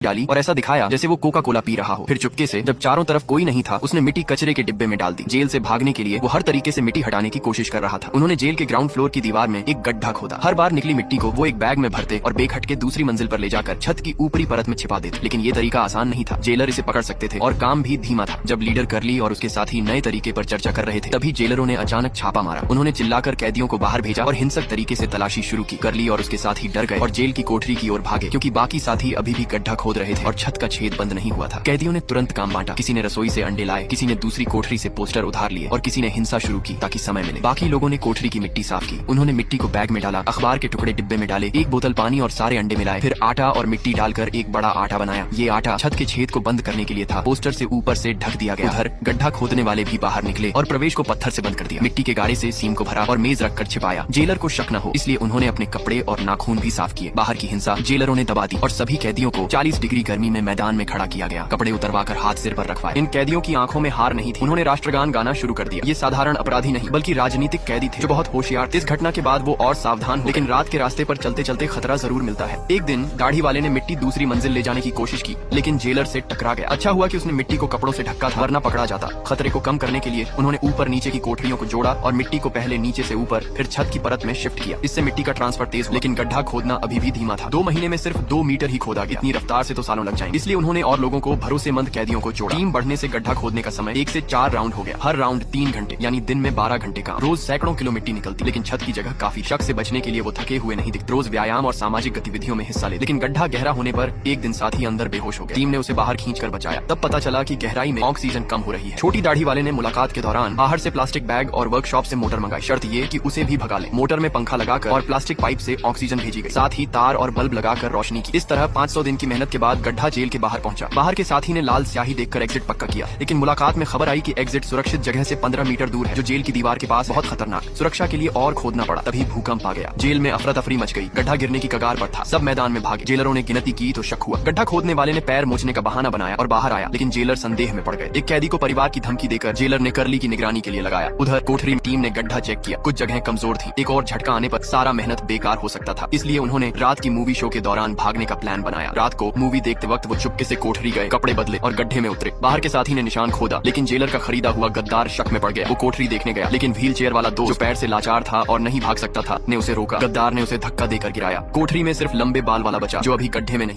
डाली और ऐसा दिखाया जैसे वो कोका कोला पी रहा हो। फिर चुपके से जब चारों तरफ कोई नहीं था, उसने मिट्टी कचरे के डिब्बे में डाल दी। जेल से भागने के लिए वो हर तरीके से मिट्टी हटाने की कोशिश कर रहा था। उन्होंने जेल के ग्राउंड फ्लोर की दीवार में एक गड्ढा खोदा। हर बार निकली मिट्टी को वो एक बैग में भरते और बेग हट के दूसरी मंजिल पर ले जाकर छत की ऊपरी परत में छिपा देते। लेकिन ये तरीका आसान नहीं था। जेलर इसे पकड़ सकते थे और काम भी धीमा था। जब लीडर करली और उसके साथी नए तरीके पर चर्चा कर रहे थे, तभी जेलरों ने अचानक छापा मारा। उन्होंने चिल्लाकर कैदियों को बाहर भेजा और हिंसक तरीके से तलाशी शुरू की। करली और उसके साथी डर गए और जेल की कोठरी की ओर भागे, क्योंकि बाकी साथी अभी भी गड्ढा खोद रहे थे और छत का छेद बंद नहीं हुआ था। कैदियों ने तुरंत काम बांटा। किसी ने रसोई से अंडे लाए, किसी ने दूसरी कोठरी से पोस्टर उधार लिए और किसी ने हिंसा शुरू की ताकि समय मिले। बाकी लोगों ने कोठरी की मिट्टी साफ की। उन्होंने मिट्टी को बैग में डाला, अखबार के टुकड़े डिब्बे में डाले, एक बोतल पानी और सारे अंडे मिलाए। फिर आटा और मिट्टी डालकर एक बड़ा आटा बनाया। ये आटा छत के छेद को बंद करने के लिए था। पोस्टर से ऊपर से ढक दिया गया। उधर गड्ढा खोदने वाले भी बाहर निकले और प्रवेश को पत्थर से बंद कर दिया। मिट्टी के गाड़े से सीम को भरा और मेज रखकर छिपाया। जेलर को शक न हो इसलिए उन्होंने अपने कपड़े और नाखून भी साफ किए। बाहर की हिंसा जेलरों ने दबा दी और सभी कैदियों को 40 डिग्री गर्मी में मैदान में खड़ा किया गया। कपड़े उतरवाकर हाथ सिर पर रखवाए। इन कैदियों की आंखों में हार नहीं थी। उन्होंने राष्ट्रगान गाना शुरू कर दिया। ये साधारण अपराधी नहीं बल्कि राजनीतिक कैदी थे जो बहुत होशियार थे। इस घटना के बाद वो और सावधान हो, लेकिन रात के रास्ते पर चलते चलते खतरा जरूर मिलता है। एक दिन दाढ़ी वाले ने मिट्टी दूसरी मंजिल ले जाने की कोशिश की, लेकिन जेलर से टकरा गया। अच्छा हुआ कि उसने मिट्टी को कपड़ों से ढका था, वरना पकड़ा जाता। खतरे को कम करने के लिए उन्होंने ऊपर नीचे की कोठरियों को जोड़ा और मिट्टी को पहले नीचे से ऊपर फिर छत की परत में शिफ्ट किया। इससे मिट्टी का ट्रांसफर तेज हुआ, लेकिन गड्ढा खोदना अभी भी धीमा था। 2 महीने में सिर्फ 2 मीटर ही खोदा गया। इतनी रफ्तार से तो सालों लग जाएंगे। इसलिए उन्होंने और लोगों को, भरोसेमंद कैदियों को जोड़ा। टीम बढ़ने से गड्ढा खोदने का समय 1 से 4 राउंड हो गया। हर राउंड 3 घंटे यानी दिन में 12 घंटे का। रोज सैकड़ों किलो मिट्टी निकलती, लेकिन छत की जगह काफी। शक से बचने के लिए वो थके हुए नहीं दिखते। रोज व्यायाम और सामाजिक गतिविधियों में हिस्सा ले। लेकिन गड्ढा गहरा होने पर एक दिन साथी अंदर बेहोश हो गया। टीम ने उसे बाहर खींचकर बचाया। तब पता चला कि गहराई में ऑक्सीजन कम हो रही है। छोटी दाढ़ी वाले ने मुलाकात के दौरान बाहर से प्लास्टिक बैग और वर्कशॉप से मोटर मंगाई। शर्त ये कि उसे भी भगा ले। मोटर में पंखा लगाकर और प्लास्टिक पाइप से ऑक्सीजन भेजी गई। साथ ही तार और बल्ब लगाकर रोशनी की। इस तरह 500 दिन की मेहनत के बाद गड्ढा जेल के बाहर पहुंचा। बाहर के साथी ने लाल स्याही देखकर एग्जिट पक्का किया, लेकिन मुलाकात में खबर आई कि एग्जिट सुरक्षित जगह से 15 मीटर दूर है, जो जेल की दीवार के पास बहुत खतरनाक। सुरक्षा के लिए और खोदना पड़ा। तभी भूकंप आ गया। जेल में अफरा तफरी मच गई। गड्ढा गिरने की कगार पर था। सब मैदान में भागे। जेलरों ने गिनती की तो शक हुआ। गड्ढा खोदने वाले ने पैर मोचने का बहाना बनाया और बाहर आया, लेकिन जेलर संदेह में पड़ गए। एक कैदी को परिवार की धमकी देकर जेलर ने करली की निगरानी के लिए लगाया। उधर कोठरी टीम ने गड्ढा चेक किया। कुछ जगह कमजोर थी। एक और झटका आने पर सारा मेहनत बेकार हो सकता था। इसलिए उन्होंने रात की मूवी शो के दौरान भागने का प्लान बनाया। रात को मूवी देखते वक्त वो चुपके से कोठरी गए, कपड़े बदले और गड्ढे में उतरे। बाहर के साथी ने निशान खोदा, लेकिन जेलर का खरीदा हुआ गद्दार शक में पड़ गया। वो कोठरी देखने गया, लेकिन व्हील चेयर वाला दोस्त जो पैर से लाचार था और नहीं भाग सकता था, ने उसे रोका। गद्दार ने उसे धक्का देकर गिराया। कोठरी में सिर्फ लंबे बाल वाला बचा, जो अभी गड्ढे में नहीं